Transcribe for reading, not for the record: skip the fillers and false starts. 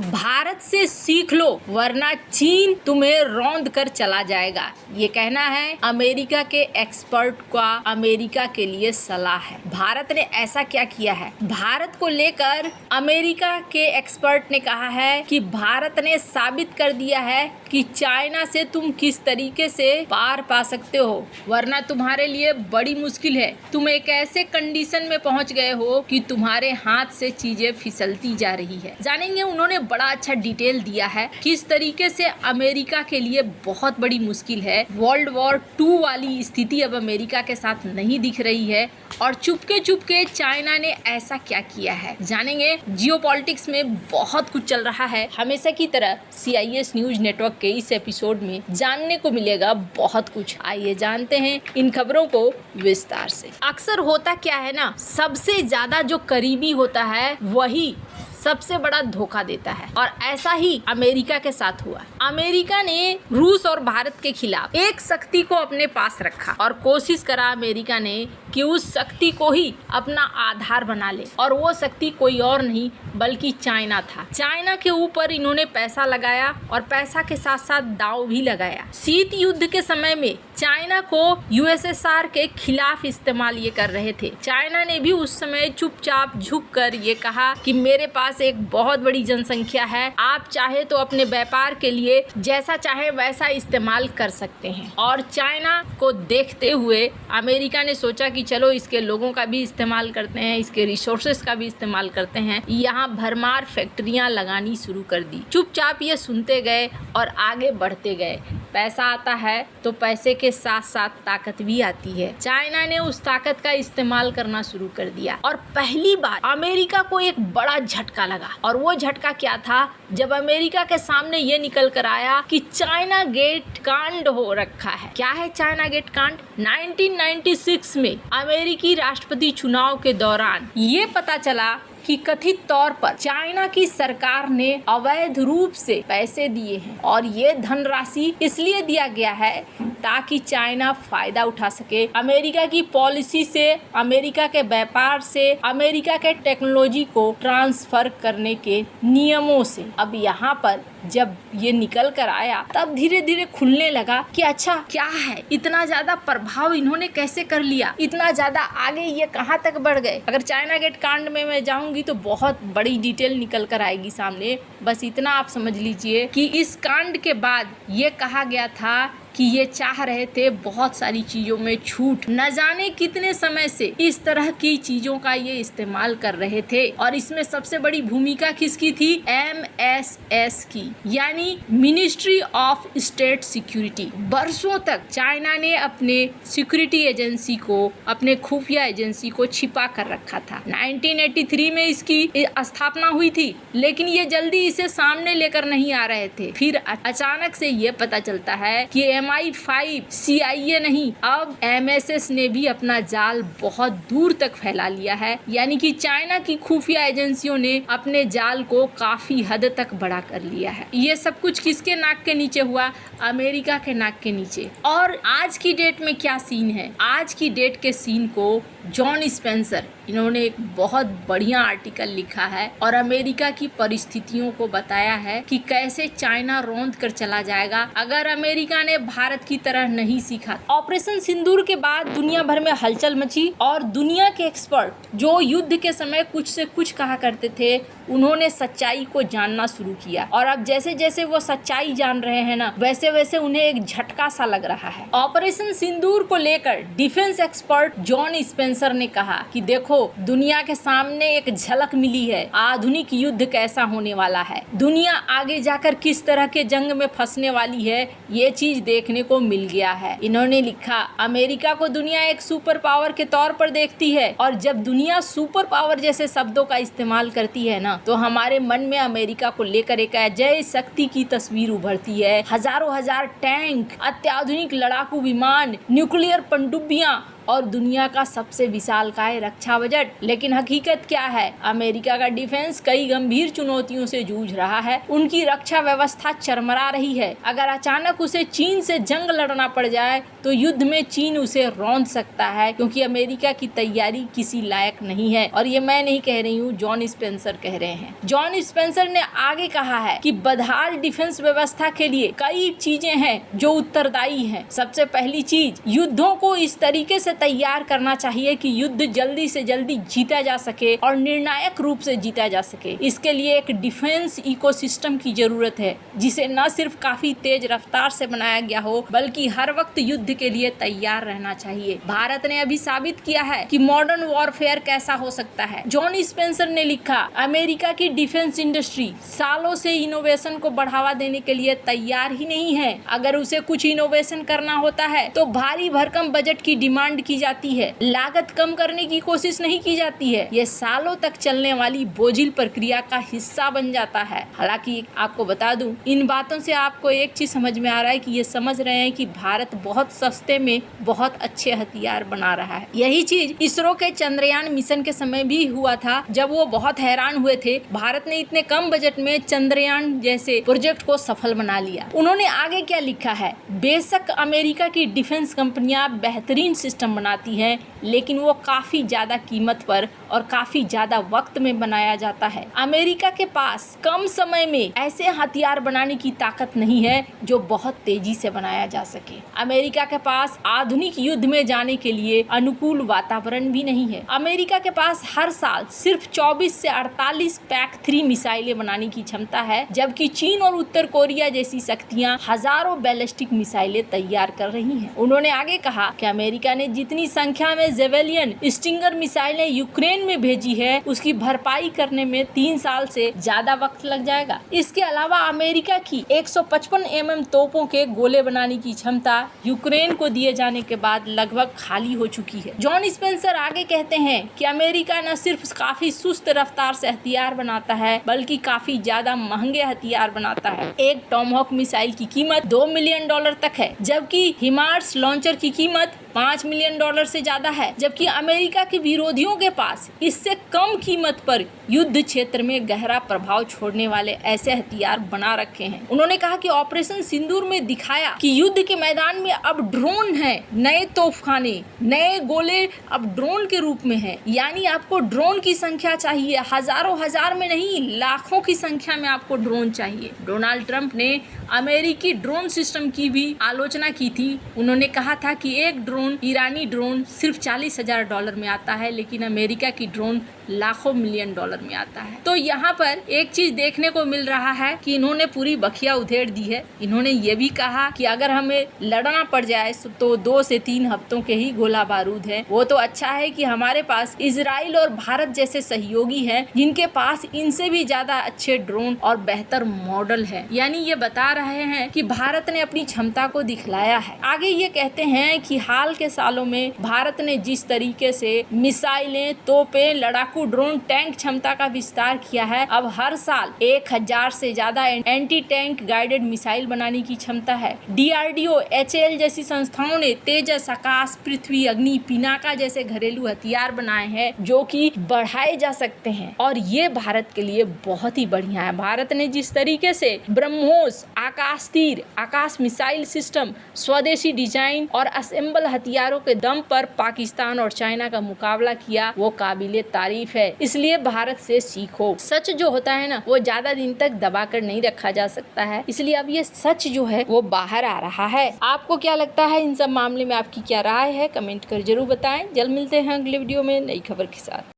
भारत से सीख लो वरना चीन तुम्हें रौंद कर चला जाएगा। ये कहना है अमेरिका के एक्सपर्ट का अमेरिका के लिए सलाह है। भारत ने ऐसा क्या किया है? भारत को लेकर अमेरिका के एक्सपर्ट ने कहा है कि भारत ने साबित कर दिया है कि चाइना से तुम किस तरीके से पार पा सकते हो, वरना तुम्हारे लिए बड़ी मुश्किल है। तुम एक ऐसे कंडीशन में पहुंच गए हो कि तुम्हारे हाथ से चीजें फिसलती जा रही है। जानेंगे, उन्होंने बड़ा अच्छा डिटेल दिया है किस तरीके से अमेरिका के लिए बहुत बड़ी मुश्किल है। वर्ल्ड वॉर 2 वाली स्थिति अब अमेरिका के साथ नहीं दिख रही है और चुपके चाइना ने ऐसा क्या किया है। जानेंगे, जियोपॉलिटिक्स में बहुत कुछ चल रहा है। हमेशा की तरह CIS न्यूज नेटवर्क के इस एपिसोड में जानने को मिलेगा बहुत कुछ। आइए जानते हैं इन खबरों को विस्तार से। अक्सर होता क्या है ना, सबसे ज्यादा जो करीबी होता है वही सबसे बड़ा धोखा देता है और ऐसा ही अमेरिका के साथ हुआ। अमेरिका ने रूस और भारत के खिलाफ एक शक्ति को अपने पास रखा और कोशिश करा अमेरिका ने कि उस शक्ति को ही अपना आधार बना ले, और वो शक्ति कोई और नहीं बल्कि चाइना था। चाइना के ऊपर इन्होंने पैसा लगाया और पैसा के साथ साथ दांव भी लगाया। शीत युद्ध के समय में चाइना को USSR के खिलाफ इस्तेमाल ये कर रहे थे। चाइना ने भी उस समय चुपचाप झुककर ये कहा कि मेरे पास एक बहुत बड़ी जनसंख्या है, आप चाहे तो अपने व्यापार के लिए जैसा चाहे वैसा इस्तेमाल कर सकते हैं। और चाइना को देखते हुए अमेरिका ने सोचा कि चलो इसके लोगों का भी इस्तेमाल करते हैं, इसके रिसोर्सेस का भी इस्तेमाल करते हैं। यहाँ भरमार फैक्ट्रियां लगानी शुरू कर दी। चुपचाप ये सुनते गए और आगे बढ़ते गए। पैसा आता है तो पैसे के साथ साथ ताकत भी आती है। चाइना ने उस ताकत का इस्तेमाल करना शुरू कर दिया और पहली बार अमेरिका को एक बड़ा झटका लगा। और वो झटका क्या था? जब अमेरिका के सामने ये निकल कर आया कि चाइना गेट कांड हो रखा है। क्या है चाइना गेट कांड? 1996 में अमेरिकी राष्ट्रपति चुनाव के दौरान ये पता चला कि कथित तौर पर चाइना की सरकार ने अवैध रूप से पैसे दिए हैं और ये धनराशि इसलिए दिया गया है ताकि चाइना फायदा उठा सके अमेरिका की पॉलिसी से, अमेरिका के व्यापार से, अमेरिका के टेक्नोलॉजी को ट्रांसफर करने के नियमों से। अब यहाँ पर जब ये निकल कर आया तब धीरे धीरे खुलने लगा कि अच्छा क्या है, इतना ज्यादा प्रभाव इन्होंने कैसे कर लिया, इतना ज्यादा आगे ये कहाँ तक बढ़ गए। अगर चाइना गेट कांड में मैं जाऊंगी तो बहुत बड़ी डिटेल निकल कर आएगी सामने। बस इतना आप समझ लीजिए कि इस कांड के बाद ये कहा गया था कि ये चाह रहे थे बहुत सारी चीजों में छूट। न जाने कितने समय से इस तरह की चीजों का ये इस्तेमाल कर रहे थे और इसमें सबसे बड़ी भूमिका किसकी थी? MSS की, यानी मिनिस्ट्री ऑफ स्टेट सिक्योरिटी। बरसों तक चाइना ने अपने सिक्योरिटी एजेंसी को, अपने खुफिया एजेंसी को छिपा कर रखा था। 1983 में इसकी स्थापना हुई थी, लेकिन ये जल्दी इसे सामने लेकर नहीं आ रहे थे। फिर अचानक से ये पता चलता है कि MI5 CIA नहीं, अब MSS ने भी अपना जाल बहुत दूर तक फैला लिया है। यानी कि चाइना की खुफिया एजेंसियों ने अपने जाल को काफी हद तक बड़ा कर लिया है। ये सब कुछ किसके नाक के नीचे हुआ? अमेरिका के नाक के नीचे। और आज की डेट में क्या सीन है? आज की डेट के सीन को जॉन स्पेंसर, इन्होंने एक बहुत बढ़िया आर्टिकल लिखा है और अमेरिका की परिस्थितियों को बताया है कि कैसे चाइना रौंद कर चला जाएगा अगर अमेरिका ने भारत की तरह नहीं सीखा। ऑपरेशन सिंदूर के बाद दुनिया भर में हलचल मची और दुनिया के एक्सपर्ट जो युद्ध के समय कुछ से कुछ कहा करते थे, उन्होंने सच्चाई को जानना शुरू किया। और अब जैसे जैसे वो सच्चाई जान रहे हैं ना, वैसे वैसे उन्हें एक झटका सा लग रहा है। ऑपरेशन सिंदूर को लेकर डिफेंस एक्सपर्ट जॉन स्पेंसर ने कहा कि देखो, दुनिया के सामने एक झलक मिली है आधुनिक युद्ध कैसा होने वाला है। दुनिया आगे जाकर किस तरह के जंग में फंसने वाली है, ये चीज देखने को मिल गया है। इन्होंने लिखा, अमेरिका को दुनिया एक सुपर पावर के तौर पर देखती है और जब दुनिया सुपर पावर जैसे शब्दों का इस्तेमाल करती है ना, तो हमारे मन में अमेरिका को लेकर एक अजय शक्ति की तस्वीर उभरती है। हजारों हजार टैंक, अत्याधुनिक लड़ाकू विमान, न्यूक्लियर पनडुब्बियां और दुनिया का सबसे विशालकाय रक्षा बजट। लेकिन हकीकत क्या है? अमेरिका का डिफेंस कई गंभीर चुनौतियों से जूझ रहा है। उनकी रक्षा व्यवस्था चरमरा रही है। अगर अचानक उसे चीन से जंग लड़ना पड़ जाए तो युद्ध में चीन उसे रौंद सकता है, क्योंकि अमेरिका की तैयारी किसी लायक नहीं है। और ये मैं नहीं कह रही हूँ, जॉन स्पेंसर कह रहे हैं। जॉन स्पेंसर ने आगे कहा है कि बदहाल डिफेंस व्यवस्था के लिए कई चीजें हैं जो उत्तरदायी हैं। सबसे पहली चीज, युद्धों को इस तरीके से तैयार करना चाहिए कि युद्ध जल्दी से जल्दी जीता जा सके और निर्णायक रूप से जीता जा सके। इसके लिए एक डिफेंस इकोसिस्टम की जरूरत है, जिसे न सिर्फ काफी तेज रफ्तार से बनाया गया हो, बल्कि हर वक्त युद्ध के लिए तैयार रहना चाहिए। भारत ने अभी साबित किया है कि मॉडर्न वॉरफेयर कैसा हो सकता है। जॉन स्पेंसर ने लिखा, अमेरिका की डिफेंस इंडस्ट्री सालों से इनोवेशन को बढ़ावा देने के लिए तैयार ही नहीं है। अगर उसे कुछ इनोवेशन करना होता है तो भारी भरकम बजट की डिमांड की जाती है, लागत कम करने की कोशिश नहीं की जाती है। ये सालों तक चलने वाली बोझिल प्रक्रिया का हिस्सा बन जाता है। हालांकि आपको बता दूं, इन बातों से आपको एक चीज समझ में आ रहा है कि ये समझ रहे हैं कि भारत बहुत सस्ते में बहुत अच्छे हथियार बना रहा है। यही चीज इसरो के चंद्रयान मिशन के समय भी हुआ था, जब वो बहुत हैरान हुए थे भारत ने इतने कम बजट में चंद्रयान जैसे प्रोजेक्ट को सफल बना लिया। उन्होंने आगे क्या लिखा है, बेशक अमेरिका की डिफेंस कंपनियां बेहतरीन सिस्टम बनाती हैं, लेकिन वो काफी ज्यादा कीमत पर और काफी ज्यादा वक्त में बनाया जाता है। अमेरिका के पास कम समय में ऐसे हथियार बनाने की ताकत नहीं है जो बहुत तेजी से बनाया जा सके। अमेरिका के पास आधुनिक युद्ध में जाने के लिए अनुकूल वातावरण भी नहीं है। अमेरिका के पास हर साल सिर्फ 24 से 48 पैक-3 मिसाइलें बनाने की क्षमता है, जबकि चीन और उत्तर कोरिया जैसी शक्तियां हजारों बैलिस्टिक मिसाइलें तैयार कर रही हैं। उन्होंने आगे कहा कि अमेरिका ने जितनी संख्या में जेवेलियन स्टिंगर मिसाइलें यूक्रेन में भेजी है, उसकी भरपाई करने में 3 साल से ज्यादा वक्त लग जाएगा। इसके अलावा अमेरिका की 155 mm तोपों के गोले बनाने की क्षमता यूक्रेन को दिए जाने के बाद लगभग खाली हो चुकी है। जॉन स्पेंसर आगे कहते हैं कि अमेरिका न सिर्फ काफी सुस्त रफ्तार से हथियार बनाता है, बल्कि काफी ज्यादा महंगे हथियार बनाता है। एक टॉमहॉक मिसाइल की कीमत $2 मिलियन तक है, जबकि हिमार्स लॉन्चर की कीमत $5 मिलियन से ज्यादा है। जबकि अमेरिका के विरोधियों के पास इससे कम कीमत पर युद्ध क्षेत्र में गहरा प्रभाव छोड़ने वाले ऐसे हथियार बना रखे हैं। उन्होंने कहा कि ऑपरेशन सिंदूर में दिखाया कि युद्ध के मैदान में अब ड्रोन है, नए तोपखाने, नए गोले अब ड्रोन के रूप में है। यानी आपको ड्रोन की संख्या चाहिए, हजारों हजार में नहीं, लाखों की संख्या में आपको ड्रोन चाहिए। डोनाल्ड ट्रंप ने अमेरिकी ड्रोन सिस्टम की भी आलोचना की थी। उन्होंने कहा था कि एक ईरानी ड्रोन सिर्फ $40,000 में आता है, लेकिन अमेरिका की ड्रोन लाखों मिलियन डॉलर में आता है। तो यहाँ पर एक चीज देखने को मिल रहा है कि इन्होंने पूरी बखिया उधेड़ दी है। इन्होंने ये भी कहा कि अगर हमें लड़ना पड़ जाए तो 2 से 3 हफ्तों के ही गोला बारूद है। वो तो अच्छा है कि हमारे पास इजराइल और भारत जैसे सहयोगी हैं, जिनके पास इनसे भी ज्यादा अच्छे ड्रोन और बेहतर मॉडल है। यानी ये बता रहे हैं कि भारत ने अपनी क्षमता को दिखलाया है। आगे ये कहते हैं कि हाल के सालों में भारत ने जिस तरीके से मिसाइलें, तोपें, लड़ाकू ड्रोन, टैंक क्षमता का विस्तार किया है, अब हर साल 1000 से ज्यादा एंटी टैंक गाइडेड मिसाइल बनाने की क्षमता है। DRDO, HAL जैसी संस्थाओं ने तेजस, आकाश, पृथ्वी, अग्नि, पिनाका जैसे घरेलू हथियार बनाए हैं, जो कि बढ़ाए जा सकते हैं और ये भारत के लिए बहुत ही बढ़िया है। भारत ने जिस तरीके से ब्रह्मोस, आकाश तीर, आकाश मिसाइल सिस्टम, स्वदेशी डिजाइन और असेंबल हथियारों के दम पर पाकिस्तान और चाइना का मुकाबला किया, वो काबिले तारीफ है। इसलिए भारत से सीखो। सच जो होता है ना, वो ज्यादा दिन तक दबा कर नहीं रखा जा सकता है। इसलिए अब ये सच जो है वो बाहर आ रहा है। आपको क्या लगता है इन सब मामले में, आपकी क्या राय है? कमेंट कर जरूर बताएं। जल्द मिलते हैं अगले वीडियो में नई खबर के साथ।